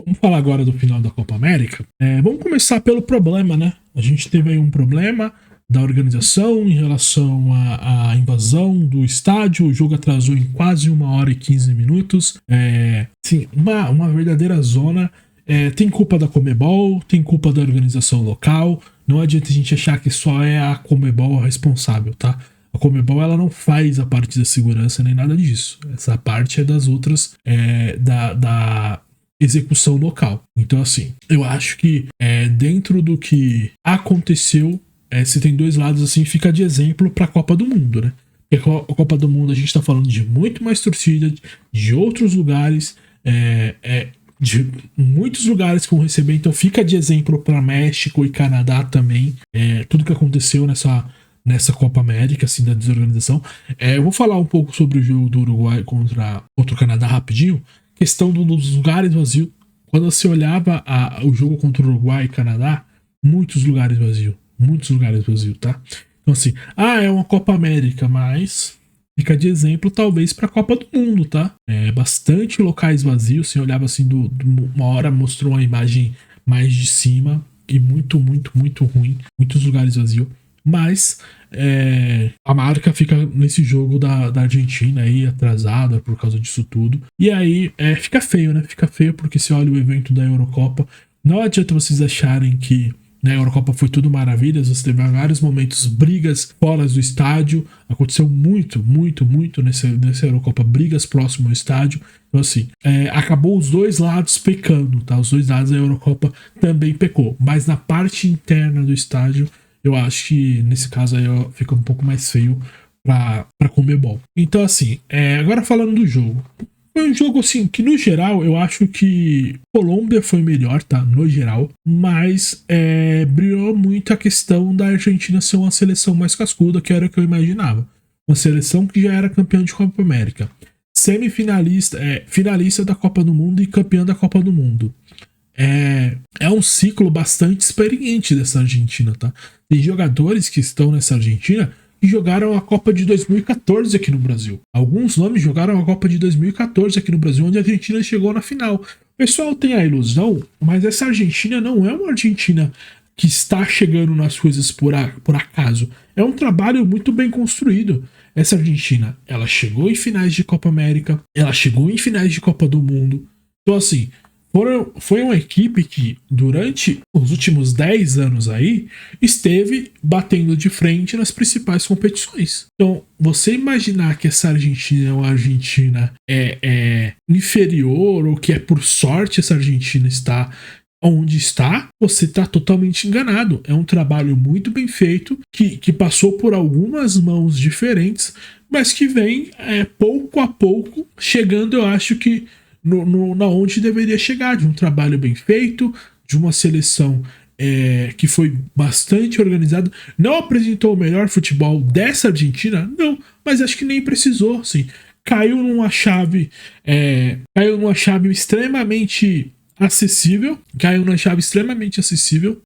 Vamos falar agora do final da Copa América. Vamos começar pelo problema, né? A gente teve aí um problema da organização em relação à invasão do estádio. O jogo atrasou em quase 1 hora e 15 minutos. Sim, uma verdadeira zona. Tem culpa da Conmebol, tem culpa da organização local. Não adianta a gente achar que só é a Conmebol a responsável, tá? A Conmebol ela não faz a parte da segurança nem nada disso. Essa parte é das outras, da execução local. Então, assim, eu acho que dentro do que aconteceu, se tem dois lados, assim, fica de exemplo para a Copa do Mundo, né? Porque a Copa do Mundo a gente está falando de muito mais torcida, de outros lugares, de muitos lugares que vão receber, então fica de exemplo para México e Canadá também, tudo que aconteceu nessa Copa América, assim, da desorganização. Eu vou falar um pouco sobre o jogo do Uruguai contra o Canadá rapidinho. Questão dos lugares vazios. Quando você olhava o jogo contra o Uruguai e Canadá, muitos lugares vazios. Muitos lugares vazios, tá? Então, assim, é uma Copa América, mas fica de exemplo, talvez, para a Copa do Mundo, tá? Bastante locais vazios. Você olhava assim, uma hora mostrou uma imagem mais de cima e muito, muito, muito ruim. Muitos lugares vazios. Mas a marca fica nesse jogo da Argentina aí, atrasada por causa disso tudo. E aí fica feio, né? Fica feio porque você olha o evento da Eurocopa. Não adianta vocês acharem que na Eurocopa foi tudo maravilhas. Você teve vários momentos, brigas fora do estádio. Aconteceu muito, muito, muito nessa Eurocopa, brigas próximo ao estádio. Então, assim, acabou os dois lados pecando, tá? Os dois lados da Eurocopa também pecou. Mas na parte interna do estádio, eu acho que nesse caso aí fica um pouco mais feio pra Conmebol. Então, assim, agora falando do jogo. Foi um jogo, assim, que no geral eu acho que Colômbia foi melhor, tá? No geral. Mas brilhou muito a questão da Argentina ser uma seleção mais cascuda, que era o que eu imaginava. Uma seleção que já era campeã de Copa América. Semifinalista, finalista da Copa do Mundo e campeã da Copa do Mundo. É um ciclo bastante experiente dessa Argentina, tá? Tem jogadores que estão nessa Argentina que jogaram a Copa de 2014 aqui no Brasil. Alguns nomes jogaram a Copa de 2014 aqui no Brasil, onde a Argentina chegou na final. O pessoal tem a ilusão, mas essa Argentina não é uma Argentina que está chegando nas coisas por acaso. É um trabalho muito bem construído. Essa Argentina, ela chegou em finais de Copa América, ela chegou em finais de Copa do Mundo. Então, assim, foi uma equipe que, durante os últimos 10 anos aí, esteve batendo de frente nas principais competições. Então, você imaginar que essa Argentina é uma Argentina inferior, ou que por sorte essa Argentina está onde está, você está totalmente enganado. É um trabalho muito bem feito, que passou por algumas mãos diferentes, mas que vem pouco a pouco chegando, eu acho que na onde deveria chegar, de um trabalho bem feito, de uma seleção que foi bastante organizada. Não apresentou o melhor futebol dessa Argentina, não, mas acho que nem precisou, assim. Caiu numa chave extremamente acessível,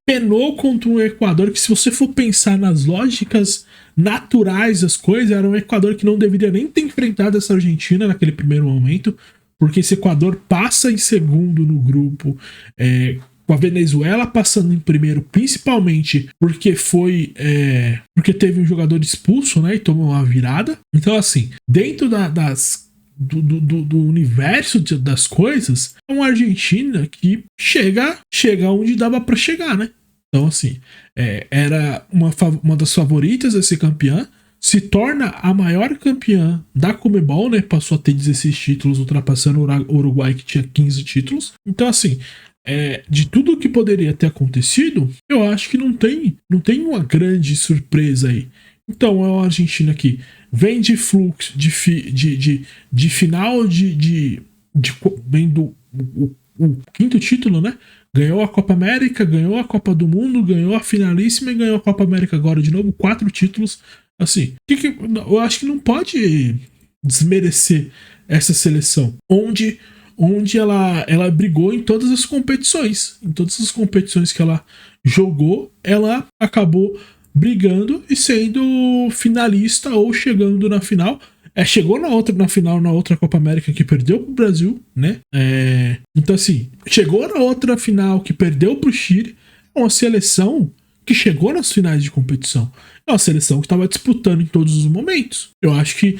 penou contra um Equador que, se você for pensar nas lógicas naturais das coisas, era um Equador que não deveria nem ter enfrentado essa Argentina naquele primeiro momento, porque esse Equador passa em segundo no grupo, com a Venezuela passando em primeiro, principalmente porque porque teve um jogador expulso, né, e tomou uma virada. Então, assim, dentro do universo das coisas, é uma Argentina que chega onde dava para chegar, né? Então, assim, era uma das favoritas a ser campeã, se torna a maior campeã da Conmebol, né? Passou a ter 16 títulos, ultrapassando o Uruguai, que tinha 15 títulos. Então, assim, de tudo que poderia ter acontecido, eu acho que não tem uma grande surpresa aí. Então, é uma Argentina que vem de fluxo, de final vem do o quinto título, né? Ganhou a Copa América, ganhou a Copa do Mundo, ganhou a finalíssima e ganhou a Copa América agora de novo, 4 títulos. Assim, eu acho que não pode desmerecer essa seleção, onde ela brigou em todas as competições. Em todas as competições que ela jogou, ela acabou brigando e sendo finalista ou chegando na final. chegou na outra Copa América que perdeu pro Brasil, né? Então, assim, chegou na outra final que perdeu pro Chile, é uma seleção que chegou nas finais de competição. É uma seleção que estava disputando em todos os momentos. Eu acho que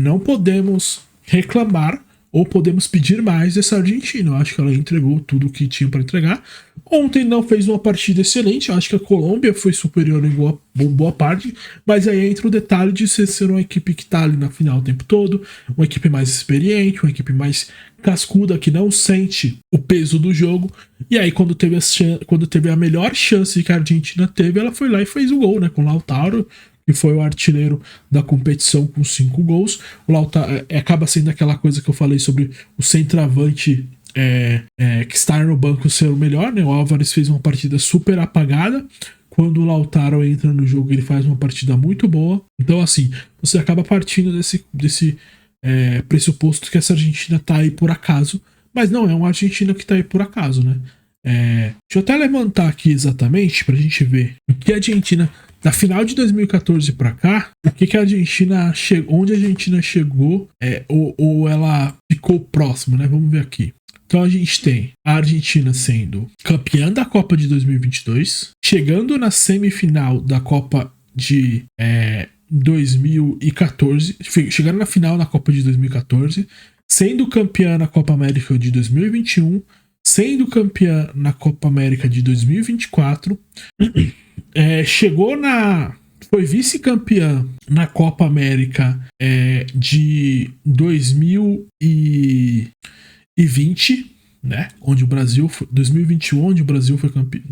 não podemos reclamar ou podemos pedir mais dessa Argentina. Eu acho que ela entregou tudo o que tinha para entregar. Ontem não fez uma partida excelente. Eu acho que a Colômbia foi superior em boa parte. Mas aí entra o detalhe de ser uma equipe que está ali na final o tempo todo. Uma equipe mais experiente, uma equipe mais cascuda, que não sente o peso do jogo. E aí quando teve a melhor chance que a Argentina teve, ela foi lá e fez o gol, né? Com o Lautaro, que foi o artilheiro da competição com 5 gols. O Lautaro acaba sendo aquela coisa que eu falei sobre o centroavante que está no banco ser o melhor, né? O Álvares fez uma partida super apagada. Quando o Lautaro entra no jogo, ele faz uma partida muito boa. Então, assim, você acaba partindo desse pressuposto que essa Argentina tá aí por acaso. Mas não é uma Argentina que tá aí por acaso, né? Deixa eu até levantar aqui exatamente pra gente ver o que a Argentina... Da final de 2014 pra cá, o que a Argentina chegou, onde a Argentina chegou, ou ela ficou próximo, né? Vamos ver aqui. Então a gente tem a Argentina sendo campeã da Copa de 2022, chegando na semifinal da Copa de 2014, chegando na final da Copa de 2014, sendo campeã na Copa América de 2021, sendo campeã na Copa América de 2024, foi vice-campeã na Copa América de 2020, né? Onde o Brasil foi, 2021, onde o Brasil foi campeão.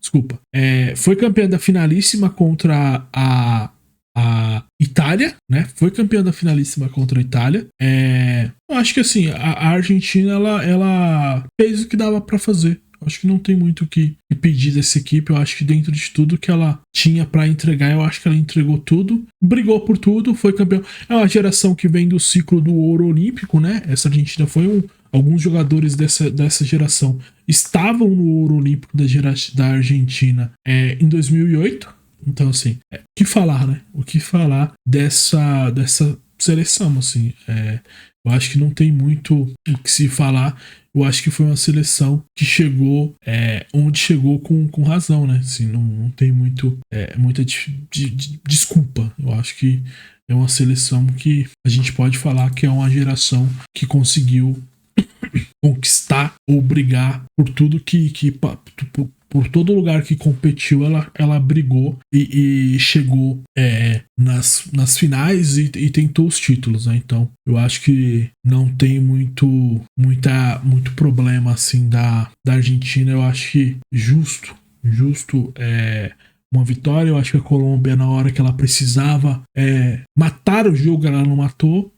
Desculpa. Foi campeã da finalíssima contra a Itália, né? Foi campeã da finalíssima contra a Itália. Eu acho que assim, a Argentina ela fez o que dava pra fazer. Eu acho que não tem muito o que pedir dessa equipe. Eu acho que dentro de tudo que ela tinha pra entregar, eu acho que ela entregou tudo. Brigou por tudo, foi campeão. É uma geração que vem do ciclo do ouro olímpico, né? Essa Argentina foi alguns jogadores dessa geração estavam no ouro olímpico da Argentina em 2008. Então, assim, o que falar, né? O que falar dessa seleção, assim. Eu acho que não tem muito o que se falar. Eu acho que foi uma seleção que chegou onde chegou com razão, né? Assim, não tem muita desculpa. Eu acho que é uma seleção que a gente pode falar que é uma geração que conseguiu conquistar ou brigar por tudo por todo lugar que competiu, ela brigou e chegou nas finais e tentou os títulos, né? Então, eu acho que não tem muito problema assim da Argentina. Eu acho que justo uma vitória. Eu acho que a Colômbia, na hora que ela precisava matar o jogo, ela não matou.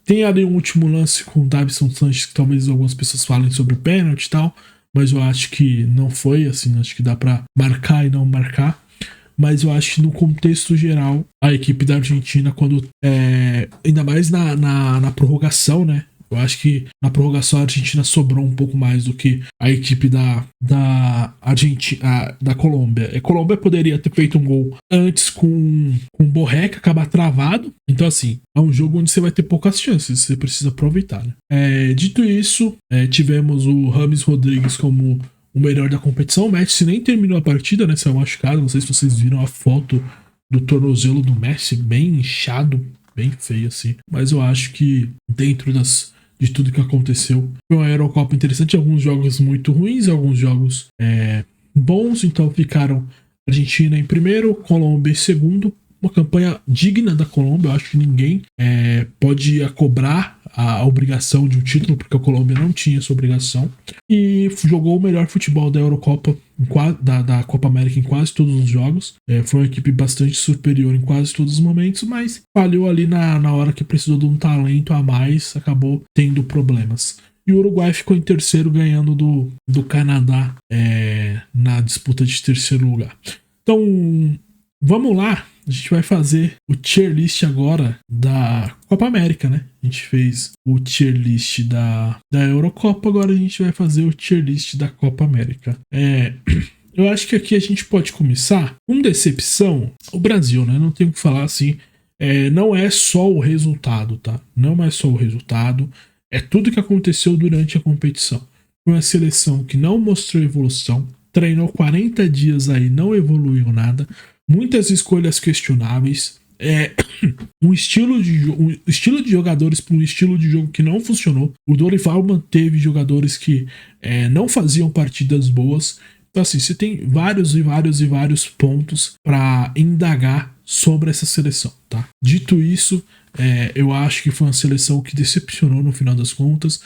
Tem ali um último lance com o Davinson Sanchez, que talvez algumas pessoas falem sobre o pênalti e tal, mas eu acho que não foi, assim, acho que dá pra marcar e não marcar. Mas eu acho que no contexto geral, a equipe da Argentina, quando ainda mais na prorrogação, né? Eu acho que na prorrogação a Argentina sobrou um pouco mais do que a equipe da Argentina, da Colômbia. A Colômbia poderia ter feito um gol antes com o Borré, que acabar travado. Então, assim, é um jogo onde você vai ter poucas chances, você precisa aproveitar, né? Dito isso, tivemos o James Rodrigues como o melhor da competição. O Messi nem terminou a partida, né? Saiu machucado. Não sei se vocês viram a foto do tornozelo do Messi, bem inchado, bem feio, assim. Mas eu acho que dentro de tudo que aconteceu, foi uma Eurocopa interessante. Alguns jogos muito ruins, alguns jogos bons. Então ficaram Argentina em primeiro, Colômbia em segundo. Uma campanha digna da Colômbia. Eu acho que ninguém pode cobrar a obrigação de um título, porque a Colômbia não tinha essa obrigação. E jogou o melhor futebol da Eurocopa, da Copa América, em quase todos os jogos. Foi uma equipe bastante superior em quase todos os momentos, mas falhou ali na hora que precisou de um talento a mais, acabou tendo problemas. E o Uruguai ficou em terceiro, ganhando do Canadá na disputa de terceiro lugar. Então, vamos lá. A gente vai fazer o tier list agora da Copa América, né? A gente fez o tier list da Eurocopa, agora a gente vai fazer o tier list da Copa América. Eu acho que aqui a gente pode começar com decepção o Brasil, né? Não tem o que falar assim. não é só o resultado, tá? Não é só o resultado, é tudo que aconteceu durante a competição. Foi uma seleção que não mostrou evolução, treinou 40 dias aí, não evoluiu nada, muitas escolhas questionáveis, um estilo de jogadores para um estilo de jogo que não funcionou. O Dorival manteve jogadores que não faziam partidas boas. Então, assim, você tem vários e vários e vários pontos para indagar sobre essa seleção, tá? Dito isso, eu acho que foi uma seleção que decepcionou no final das contas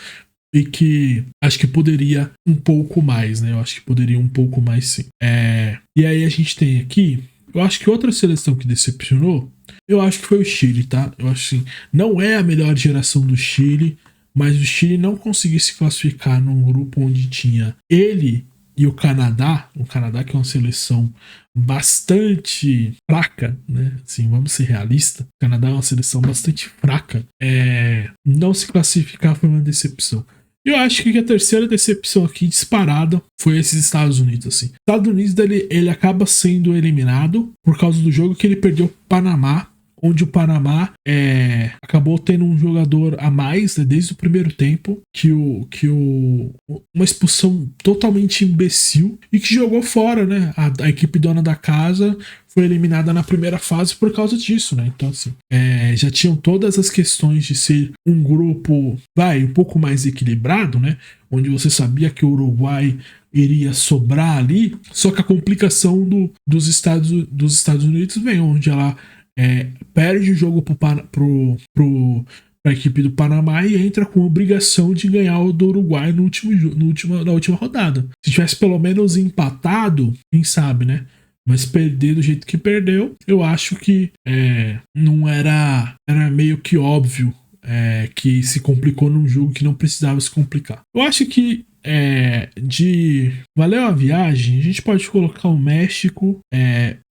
e que acho que poderia um pouco mais, né? Eu acho que poderia um pouco mais, sim. E aí a gente tem aqui, eu acho que outra seleção que decepcionou, eu acho que foi o Chile, tá? Eu acho assim, não é a melhor geração do Chile, mas o Chile não conseguiu se classificar num grupo onde tinha ele e o Canadá que é uma seleção bastante fraca, né? Assim, vamos ser realistas. O Canadá é uma seleção bastante fraca. Não se classificar foi uma decepção. Eu acho que a terceira decepção aqui disparada foi esses Estados Unidos, assim. Estados Unidos, ele acaba sendo eliminado por causa do jogo que ele perdeu pro Panamá, onde o Panamá acabou tendo um jogador a mais, né, desde o primeiro tempo, uma expulsão totalmente imbecil e que jogou fora, né? A equipe dona da casa foi eliminada na primeira fase por causa disso, né? Então, assim, já tinham todas as questões de ser um grupo, um pouco mais equilibrado, né? Onde você sabia que o Uruguai iria sobrar ali, só que a complicação dos Estados Unidos vem, onde ela perde o jogo para a equipe do Panamá e entra com a obrigação de ganhar o do Uruguai na última rodada. Se tivesse pelo menos empatado, quem sabe, né? Mas perder do jeito que perdeu, eu acho que não era meio que óbvio que se complicou num jogo que não precisava se complicar. Eu acho que valeu a viagem, a gente pode colocar o México,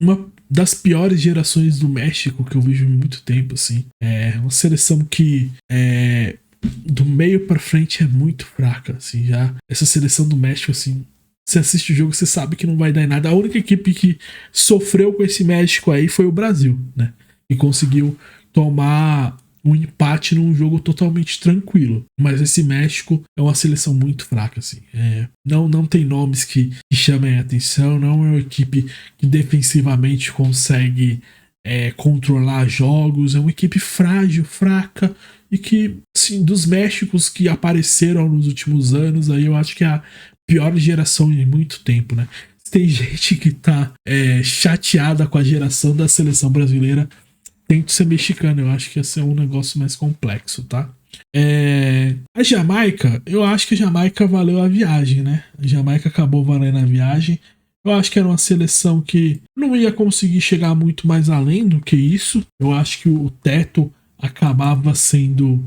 uma das piores gerações do México que eu vejo em muito tempo, assim. É uma seleção que do meio pra frente é muito fraca, assim, já. Essa seleção do México, assim, você assiste o jogo, você sabe que não vai dar em nada. A única equipe que sofreu com esse México aí foi o Brasil, né? E conseguiu tomar um empate num jogo totalmente tranquilo. Mas esse México é uma seleção muito fraca, assim. Não tem nomes que chamem a atenção, não é uma equipe que defensivamente consegue controlar jogos, é uma equipe frágil, fraca, e que, assim, dos Méxicos que apareceram nos últimos anos, aí eu acho que é a pior geração em muito tempo, né? Tem gente que tá chateada com a geração da seleção brasileira, tente ser mexicano, eu acho que ia ser um negócio mais complexo, tá? A Jamaica, eu acho que a Jamaica valeu a viagem, né? A Jamaica acabou valendo a viagem. Eu acho que era uma seleção que não ia conseguir chegar muito mais além do que isso. Eu acho que o teto acabava sendo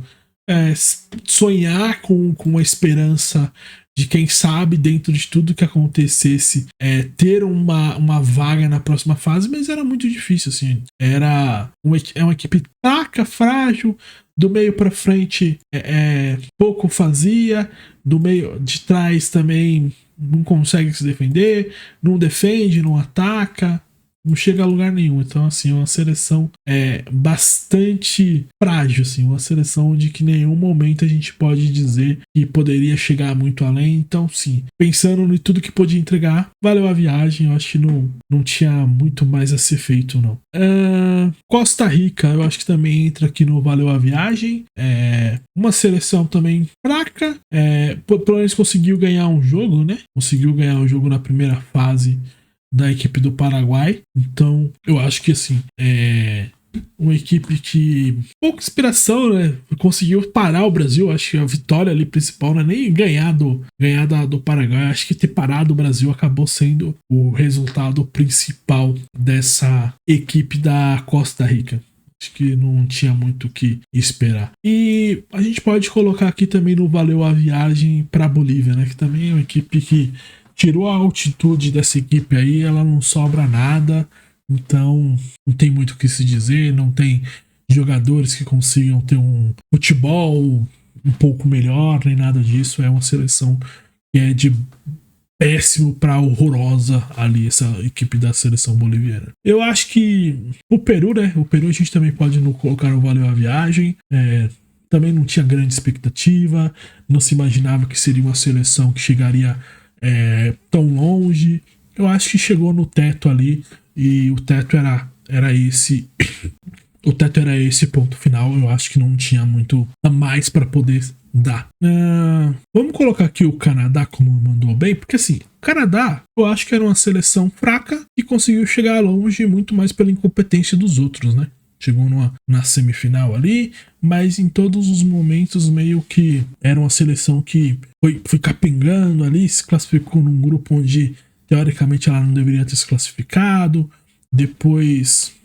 sonhar com a esperança de, quem sabe, dentro de tudo que acontecesse, ter uma vaga na próxima fase, mas era muito difícil, assim. Era uma equipe fraca, frágil, do meio para frente pouco fazia, do meio de trás também não consegue se defender, não defende, não ataca, não chega a lugar nenhum. Então, assim, é uma seleção bastante frágil, assim, uma seleção onde que em nenhum momento a gente pode dizer que poderia chegar muito além. Então, sim, pensando em tudo que podia entregar, valeu a viagem. Eu acho que não tinha muito mais a ser feito, não. Costa Rica, eu acho que também entra aqui no valeu a viagem. Uma seleção também fraca, pelo menos conseguiu ganhar um jogo, né? Conseguiu ganhar um jogo na primeira fase da equipe do Paraguai. Então, eu acho que, assim, uma equipe que pouca inspiração, né? Conseguiu parar o Brasil. Acho que a vitória ali principal não é nem ganhar do Paraguai. Acho que ter parado o Brasil acabou sendo o resultado principal dessa equipe da Costa Rica. Acho que não tinha muito o que esperar. E a gente pode colocar aqui também no valeu a viagem para Bolívia, né? Que também é uma equipe que tirou a altitude dessa equipe aí, ela não sobra nada, então não tem muito o que se dizer, não tem jogadores que consigam ter um futebol um pouco melhor, nem nada disso. É uma seleção que é de péssimo para horrorosa ali essa equipe da seleção boliviana. Eu acho que o Peru, né? O Peru a gente também pode não colocar no valeu a viagem. Também não tinha grande expectativa, não se imaginava que seria uma seleção que chegaria tão longe. Eu acho que chegou no teto ali e o teto era esse. O teto era esse ponto final. Eu acho que não tinha muito a mais para poder dar. Vamos colocar aqui o Canadá como mandou bem, porque assim, o Canadá eu acho que era uma seleção fraca e conseguiu chegar longe muito mais pela incompetência dos outros, né? Chegou na semifinal ali, mas em todos os momentos meio que era uma seleção que foi capengando ali, se classificou num grupo onde teoricamente ela não deveria ter se classificado. Depois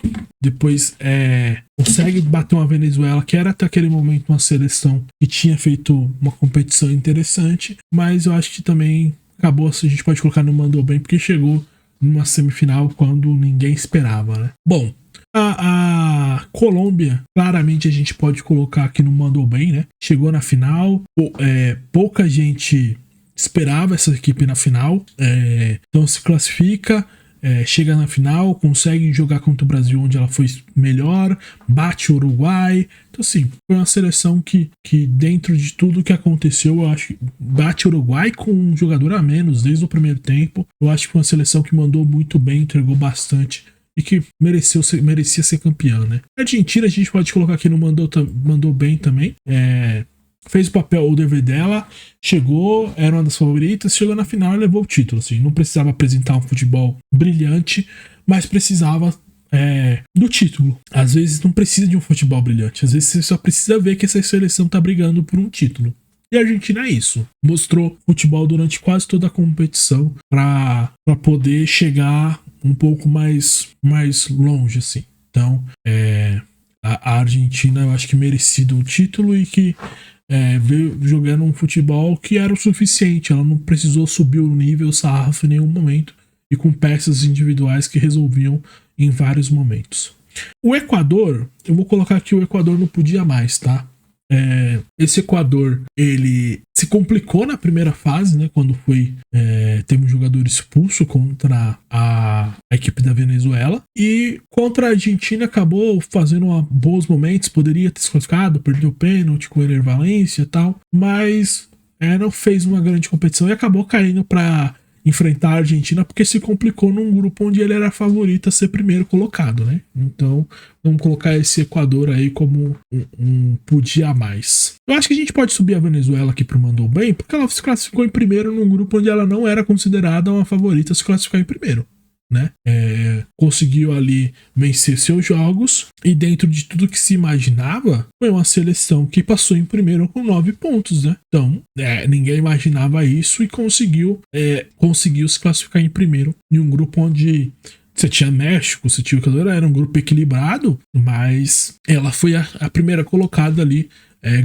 consegue bater uma Venezuela, que era até aquele momento uma seleção que tinha feito uma competição interessante, mas eu acho que também acabou, a gente pode colocar no mandou bem, porque chegou numa semifinal quando ninguém esperava, né? Bom, a Colômbia, claramente a gente pode colocar aqui no mandou bem, né? Chegou na final, pouca gente esperava essa equipe na final, então se classifica, chega na final, consegue jogar contra o Brasil onde ela foi melhor, bate o Uruguai. Então assim, foi uma seleção que dentro de tudo que aconteceu, eu acho que bate o Uruguai com um jogador a menos desde o primeiro tempo. Eu acho que foi uma seleção que mandou muito bem, entregou bastante e que merecia ser campeã, né? A Argentina a gente pode colocar aqui no mandou bem também. Fez o papel, o dever dela, chegou, era uma das favoritas, chegou na final e levou o título. Assim, não precisava apresentar um futebol brilhante, mas precisava do título. Às vezes não precisa de um futebol brilhante, às vezes você só precisa ver que essa seleção tá brigando por um título. E a Argentina é isso. Mostrou futebol durante quase toda a competição para poder chegar um pouco mais longe, assim. Então, a Argentina eu acho que merecido o título e que veio jogando um futebol que era o suficiente. Ela não precisou subir o nível, o sarrafo em nenhum momento, e com peças individuais que resolviam em vários momentos. O Equador, eu vou colocar aqui, o Equador não podia mais, tá? Esse Equador, ele se complicou na primeira fase, né, quando teve um jogador expulso contra a equipe da Venezuela, e contra a Argentina acabou fazendo bons momentos, poderia ter se classificado, perdeu o pênalti com o Ener Valencia e tal, mas não fez uma grande competição e acabou caindo para enfrentar a Argentina porque se complicou num grupo onde ele era favorito a ser primeiro colocado, né? Então, vamos colocar esse Equador aí como um podia mais. Eu acho que a gente pode subir a Venezuela aqui pro mandou bem, porque ela se classificou em primeiro num grupo onde ela não era considerada uma favorita a se classificar em primeiro, né? Conseguiu ali vencer seus jogos e dentro de tudo que se imaginava, foi uma seleção que passou em primeiro com 9 pontos, né? Então, ninguém imaginava isso e conseguiu se classificar em primeiro em um grupo onde você tinha México, você tinha o Equador, era um grupo equilibrado, mas ela foi a primeira colocada ali,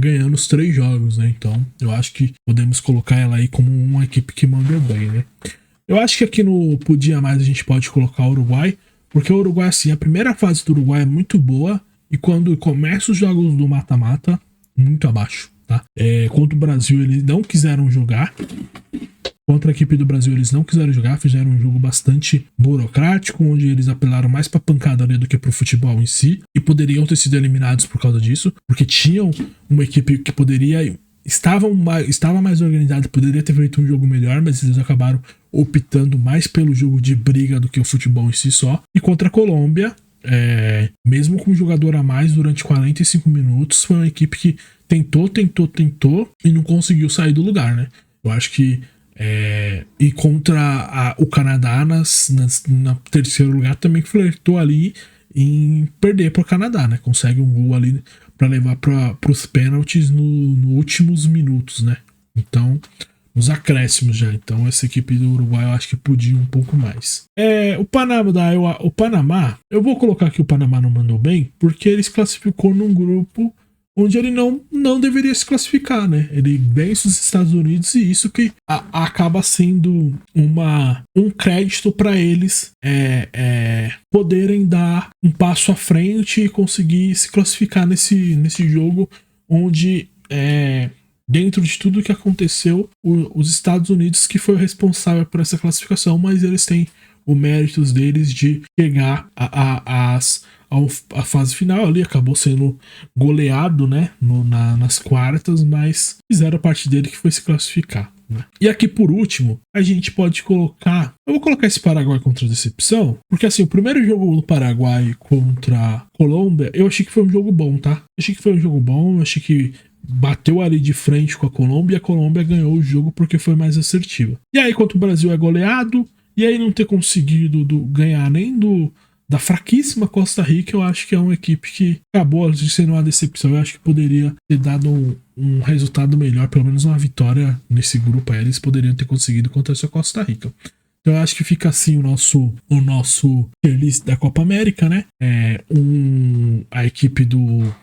ganhando os 3 jogos, né? Então, eu acho que podemos colocar ela aí como uma equipe que mandou bem, né? Eu acho que aqui no Podia Mais a gente pode colocar o Uruguai, porque o Uruguai, assim, a primeira fase do Uruguai é muito boa e quando começa os jogos do mata-mata, muito abaixo, tá? Contra o Brasil eles não quiseram jogar, contra a equipe do Brasil eles não quiseram jogar, fizeram um jogo bastante burocrático, onde eles apelaram mais pra pancadaria do que pro futebol em si, e poderiam ter sido eliminados por causa disso, porque tinham uma equipe que estava mais organizada, poderia ter feito um jogo melhor, mas eles acabaram optando mais pelo jogo de briga do que o futebol em si só. E contra a Colômbia, mesmo com um jogador a mais durante 45 minutos, foi uma equipe que tentou e não conseguiu sair do lugar, né? Eu acho que e contra o Canadá na terceiro lugar também flertou ali em perder para o Canadá, né? Consegue um gol ali para levar para os pênaltis nos últimos minutos, né? Então, nos acréscimos já. Então, essa equipe do Uruguai eu acho que podia um pouco mais. O Panamá, eu vou colocar aqui o Panamá não mandou bem, porque ele se classificou num grupo onde ele não deveria se classificar, né? Ele vence os Estados Unidos e isso que acaba sendo um crédito para eles poderem dar um passo à frente e conseguir se classificar nesse jogo onde dentro de tudo que aconteceu, os Estados Unidos que foi o responsável por essa classificação, mas eles têm o mérito deles de chegar a fase final ali, acabou sendo goleado, né, nas quartas, mas fizeram a parte dele que foi se classificar. Né? E aqui por último, a gente pode colocar. Eu vou colocar esse Paraguai contra a decepção, porque assim, o primeiro jogo do Paraguai contra a Colômbia, eu achei que foi um jogo bom, tá? Achei que foi um jogo bom, eu achei que bateu ali de frente com a Colômbia e a Colômbia ganhou o jogo porque foi mais assertiva. E aí, contra o Brasil é goleado, e aí não ter conseguido ganhar nem da fraquíssima Costa Rica, eu acho que é uma equipe que acabou sendo uma decepção. Eu acho que poderia ter dado um resultado melhor, pelo menos uma vitória nesse grupo aí, eles poderiam ter conseguido contra essa Costa Rica. Então eu acho que fica assim o nosso tier list da Copa América, né? A equipe do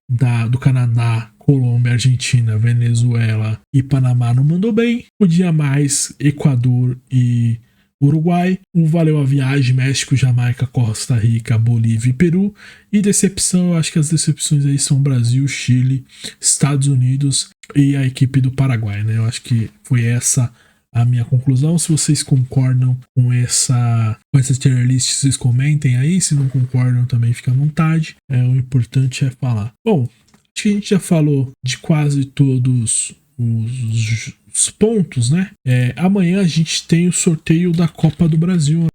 Canadá, Colômbia, Argentina, Venezuela e Panamá não mandou bem. Podia mais Equador e Uruguai. Valeu a viagem: México, Jamaica, Costa Rica, Bolívia e Peru. E decepção, eu acho que as decepções aí são Brasil, Chile, Estados Unidos e a equipe do Paraguai, né? Eu acho que foi essa a minha conclusão. Se vocês concordam com essa tier list, vocês comentem aí. Se não concordam, também fica à vontade. O importante é falar. Bom, acho que a gente já falou de quase todos os pontos, né? Amanhã a gente tem o sorteio da Copa do Brasil.